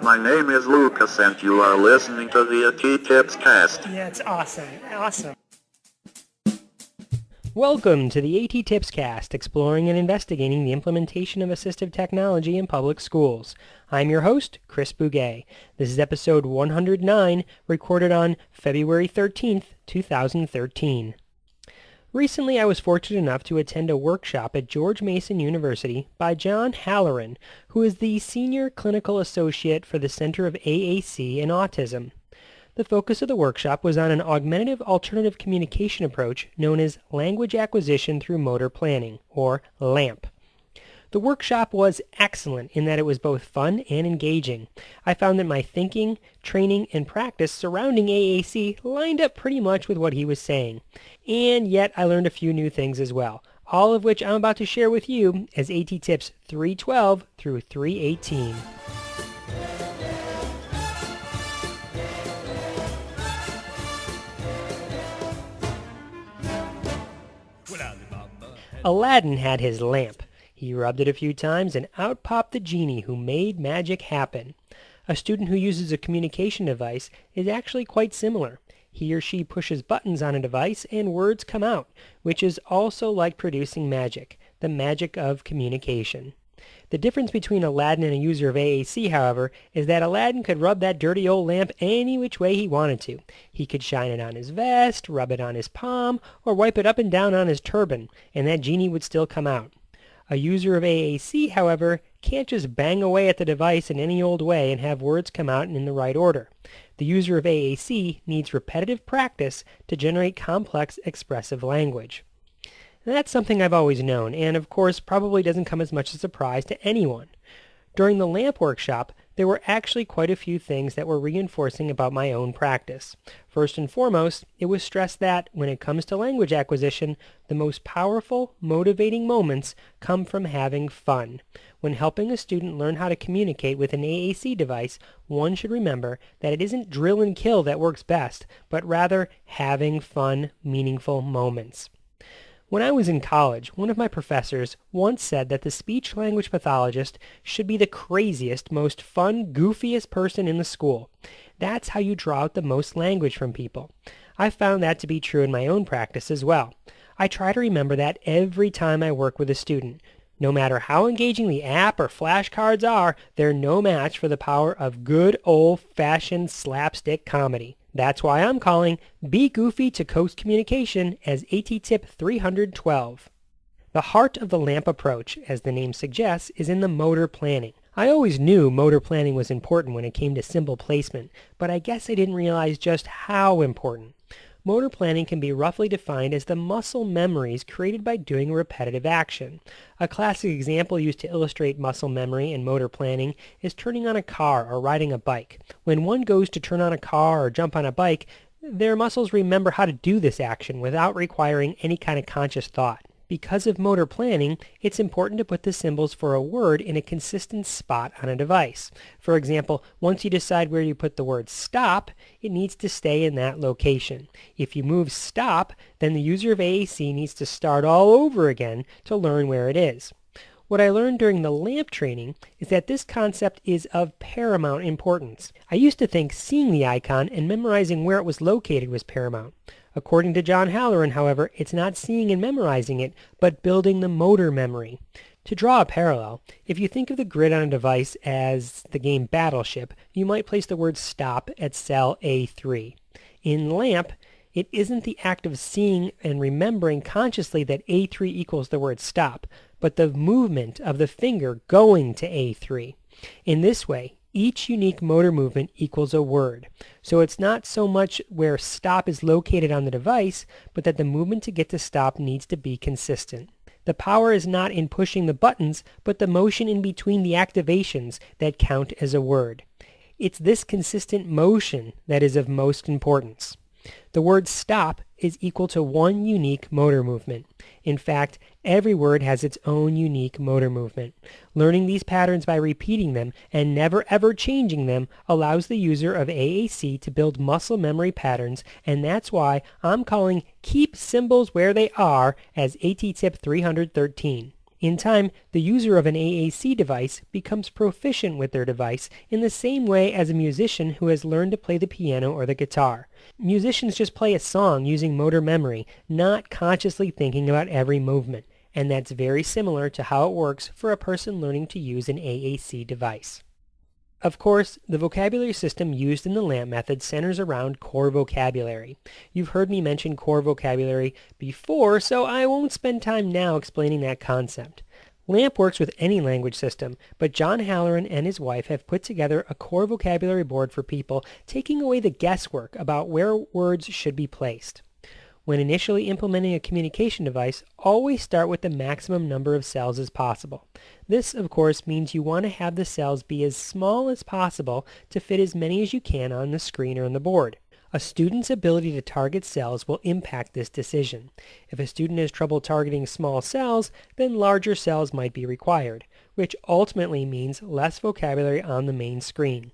My name is Lucas, and you are listening to the A.T.TIPSCAST. Yeah, it's awesome. Awesome. Welcome to the A.T.TIPSCAST, exploring and investigating the implementation of assistive technology in public schools. I'm your host, Chris Bouguet. This is episode 109, recorded on February 13th, 2013. Recently, I was fortunate enough to attend a workshop at George Mason University by John Halloran, who is the Senior Clinical Associate for the Center of AAC and Autism. The focus of the workshop was on an augmentative alternative communication approach known as language acquisition through motor planning, or LAMP. The workshop was excellent in that it was both fun and engaging. I found that my thinking, training, and practice surrounding AAC lined up pretty much with what he was saying. And yet I learned a few new things as well, all of which I'm about to share with you as A.T.TIPS 312 through 318. Aladdin had his lamp. He rubbed it a few times and out popped the genie who made magic happen. A student who uses a communication device is actually quite similar. He or she pushes buttons on a device and words come out, which is also like producing magic, the magic of communication. The difference between Aladdin and a user of AAC, however, is that Aladdin could rub that dirty old lamp any which way he wanted to. He could shine it on his vest, rub it on his palm, or wipe it up and down on his turban, and that genie would still come out. A user of AAC, however, can't just bang away at the device in any old way and have words come out in the right order. The user of AAC needs repetitive practice to generate complex expressive language. That's something I've always known, and of course probably doesn't come as much as a surprise to anyone. During the LAMP workshop, there were actually quite a few things that were reinforcing about my own practice. First and foremost, it was stressed that, when it comes to language acquisition, the most powerful, motivating moments come from having fun. When helping a student learn how to communicate with an AAC device, one should remember that it isn't drill and kill that works best, but rather having fun, meaningful moments. When I was in college, one of my professors once said that the speech-language pathologist should be the craziest, most fun, goofiest person in the school. That's how you draw out the most language from people. I found that to be true in my own practice as well. I try to remember that every time I work with a student. No matter how engaging the app or flashcards are, they're no match for the power of good old-fashioned slapstick comedy. That's why I'm calling Be Goofy to Coax Communication as A.T.TIP 312. The heart of the LAMP approach, as the name suggests, is in the motor planning. I always knew motor planning was important when it came to symbol placement, but I guess I didn't realize just how important. Motor planning can be roughly defined as the muscle memories created by doing a repetitive action. A classic example used to illustrate muscle memory and motor planning is turning on a car or riding a bike. When one goes to turn on a car or jump on a bike, their muscles remember how to do this action without requiring any kind of conscious thought. Because of motor planning, it's important to put the symbols for a word in a consistent spot on a device. For example, once you decide where you put the word stop, it needs to stay in that location. If you move stop, then the user of AAC needs to start all over again to learn where it is. What I learned during the LAMP training is that this concept is of paramount importance. I used to think seeing the icon and memorizing where it was located was paramount. According to John Halloran, however, it's not seeing and memorizing it, but building the motor memory. To draw a parallel, if you think of the grid on a device as the game Battleship, you might place the word stop at cell A3. In LAMP, it isn't the act of seeing and remembering consciously that A3 equals the word stop, but the movement of the finger going to A3. In this way, each unique motor movement equals a word. So it's not so much where stop is located on the device, but that the movement to get to stop needs to be consistent. The power is not in pushing the buttons, but the motion in between the activations that count as a word. It's this consistent motion that is of most importance. The word stop is equal to one unique motor movement. In fact, every word has its own unique motor movement. Learning these patterns by repeating them and never ever changing them allows the user of AAC to build muscle memory patterns, and that's why I'm calling Keep Symbols Where They Are as A.T.TIP 313. In time, the user of an AAC device becomes proficient with their device in the same way as a musician who has learned to play the piano or the guitar. Musicians just play a song using motor memory, not consciously thinking about every movement, and that's very similar to how it works for a person learning to use an AAC device. Of course, the vocabulary system used in the LAMP method centers around core vocabulary. You've heard me mention core vocabulary before, so I won't spend time now explaining that concept. LAMP works with any language system, but John Halloran and his wife have put together a core vocabulary board for people, taking away the guesswork about where words should be placed. When initially implementing a communication device, always start with the maximum number of cells as possible. This, of course, means you want to have the cells be as small as possible to fit as many as you can on the screen or on the board. A student's ability to target cells will impact this decision. If a student has trouble targeting small cells, then larger cells might be required, which ultimately means less vocabulary on the main screen.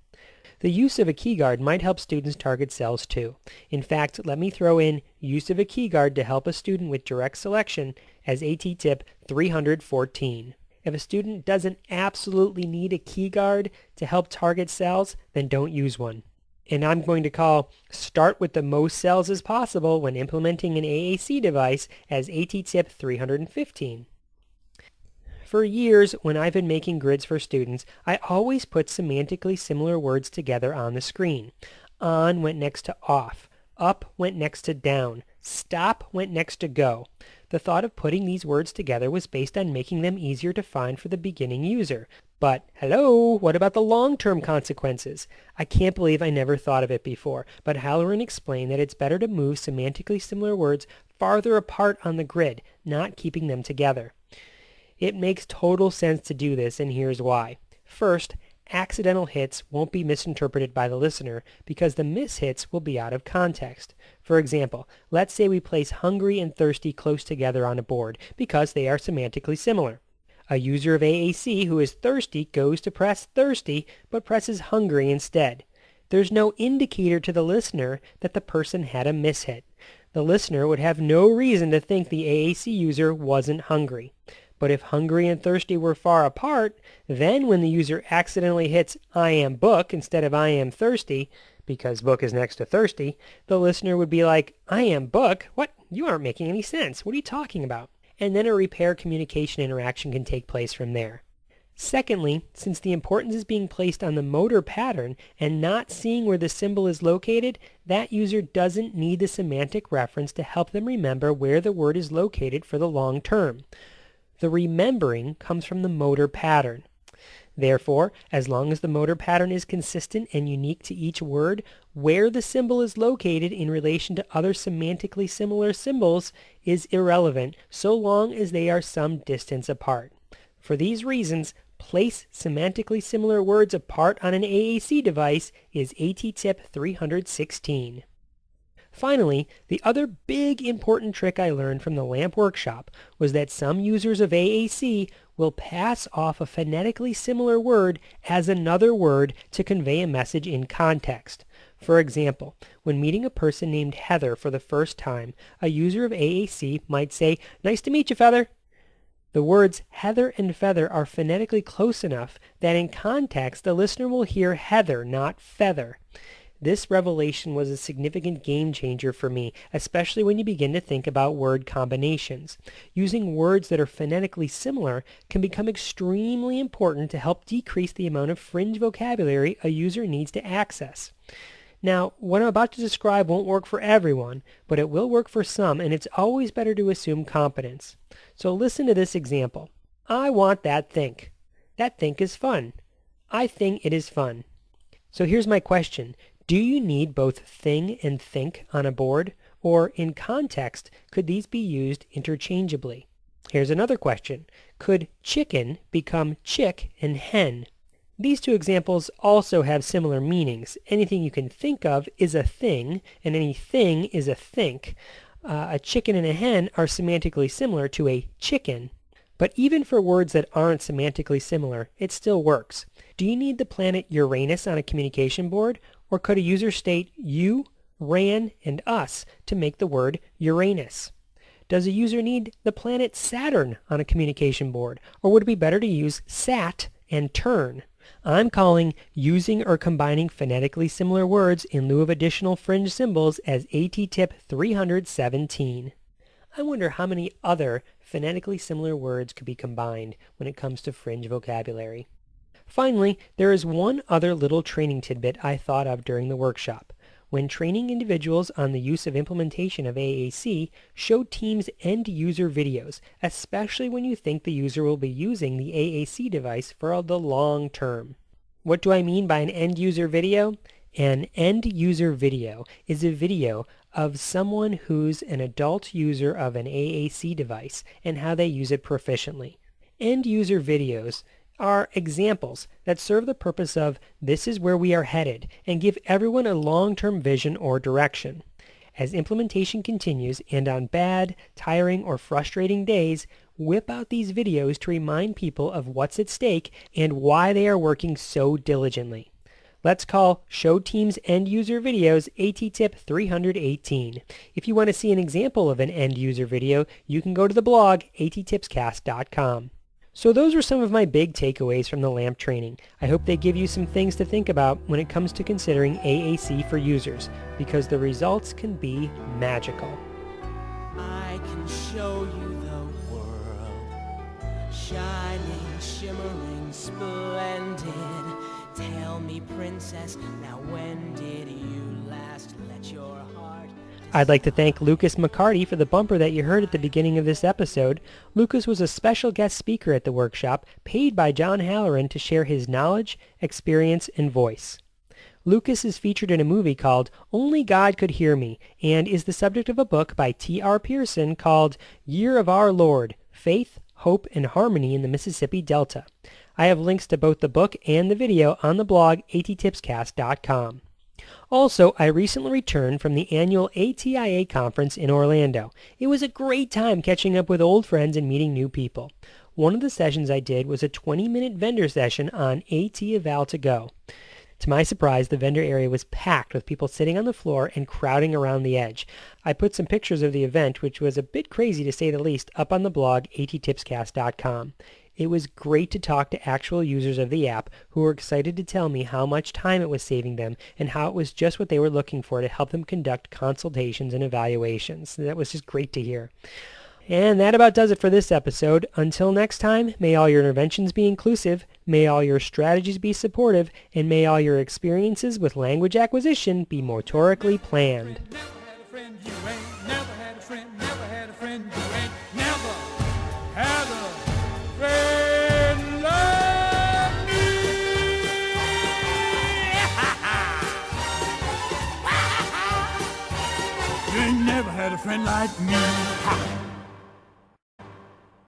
The use of a keyguard might help students target cells too. In fact, let me throw in use of a keyguard to help a student with direct selection as A.T.TIP 314. If a student doesn't absolutely need a keyguard to help target cells, then don't use one. And I'm going to call start with the most cells as possible when implementing an AAC device as A.T.TIP 315. For years, when I've been making grids for students, I always put semantically similar words together on the screen. On went next to off. Up went next to down. Stop went next to go. The thought of putting these words together was based on making them easier to find for the beginning user. But, hello, what about the long-term consequences? I can't believe I never thought of it before, but Halloran explained that it's better to move semantically similar words farther apart on the grid, not keeping them together. It makes total sense to do this, and here's why. First, accidental hits won't be misinterpreted by the listener because the mishits will be out of context. For example, let's say we place hungry and thirsty close together on a board because they are semantically similar. A user of AAC who is thirsty goes to press thirsty but presses hungry instead. There's no indicator to the listener that the person had a mishit. The listener would have no reason to think the AAC user wasn't hungry. But if hungry and thirsty were far apart, then when the user accidentally hits I am book instead of I am thirsty, because book is next to thirsty, the listener would be like, I am book? What? You aren't making any sense. What are you talking about? And then a repair communication interaction can take place from there. Secondly, since the importance is being placed on the motor pattern and not seeing where the symbol is located, that user doesn't need the semantic reference to help them remember where the word is located for the long term. The remembering comes from the motor pattern. Therefore, as long as the motor pattern is consistent and unique to each word, where the symbol is located in relation to other semantically similar symbols is irrelevant so long as they are some distance apart. For these reasons, place semantically similar words apart on an AAC device is A.T.TIP 316. Finally, the other big important trick I learned from the LAMP workshop was that some users of AAC will pass off a phonetically similar word as another word to convey a message in context. For example, when meeting a person named Heather for the first time, a user of AAC might say, "Nice to meet you, Feather." The words Heather and feather are phonetically close enough that in context the listener will hear heather, not feather. This revelation was a significant game changer for me, especially when you begin to think about word combinations. Using words that are phonetically similar can become extremely important to help decrease the amount of fringe vocabulary a user needs to access. Now, what I'm about to describe won't work for everyone, but it will work for some, and it's always better to assume competence. So listen to this example. I want that think. That think is fun. I think it is fun. So here's my question. Do you need both thing and think on a board? Or in context, could these be used interchangeably? Here's another question. Could chicken become chick and hen? These two examples also have similar meanings. Anything you can think of is a thing, and anything is a think. A chicken and a hen are semantically similar to a chicken. But even for words that aren't semantically similar, it still works. Do you need the planet Uranus on a communication board? Or could a user state you, ran, and us to make the word Uranus? Does a user need the planet Saturn on a communication board, or would it be better to use sat and turn? I'm calling using or combining phonetically similar words in lieu of additional fringe symbols as A.T.TIP 317. I wonder how many other phonetically similar words could be combined when it comes to fringe vocabulary. Finally, there is one other little training tidbit I thought of during the workshop. When training individuals on the use of implementation of AAC, show teams end-user videos, especially when you think the user will be using the AAC device for the long term. What do I mean by an end-user video? An end-user video is a video of someone who's an adult user of an AAC device and how they use it proficiently. End-user videos are examples that serve the purpose of this is where we are headed and give everyone a long-term vision or direction. As implementation continues and on bad, tiring, or frustrating days, whip out these videos to remind people of what's at stake and why they are working so diligently. Let's call Show Teams End User Videos A.T.TIP 318. If you want to see an example of an end user video, you can go to the blog A.T.TIPSCAST.com. So those were some of my big takeaways from the LAMP training. I hope they give you some things to think about when it comes to considering AAC for users, because the results can be magical. I can show you the world, shining, shimmering, splendid. Tell me, princess, now when did you last let your heart... I'd like to thank Lucas McCarty for the bumper that you heard at the beginning of this episode. Lucas was a special guest speaker at the workshop, paid by John Halloran to share his knowledge, experience, and voice. Lucas is featured in a movie called Only God Could Hear Me, and is the subject of a book by T.R. Pearson called Year of Our Lord, Faith, Hope, and Harmony in the Mississippi Delta. I have links to both the book and the video on the blog A.T.TIPSCAST.com. Also, I recently returned from the annual ATIA conference in Orlando. It was a great time catching up with old friends and meeting new people. One of the sessions I did was a 20-minute vendor session on AT-Eval to Go. To my surprise, the vendor area was packed with people sitting on the floor and crowding around the edge. I put some pictures of the event, which was a bit crazy to say the least, up on the blog AT-TIPSCAST.com. It was great to talk to actual users of the app who were excited to tell me how much time it was saving them and how it was just what they were looking for to help them conduct consultations and evaluations. That was just great to hear. And that about does it for this episode. Until next time, may all your interventions be inclusive, may all your strategies be supportive, and may all your experiences with language acquisition be motorically planned. You ain't never had a friend like me. Ha!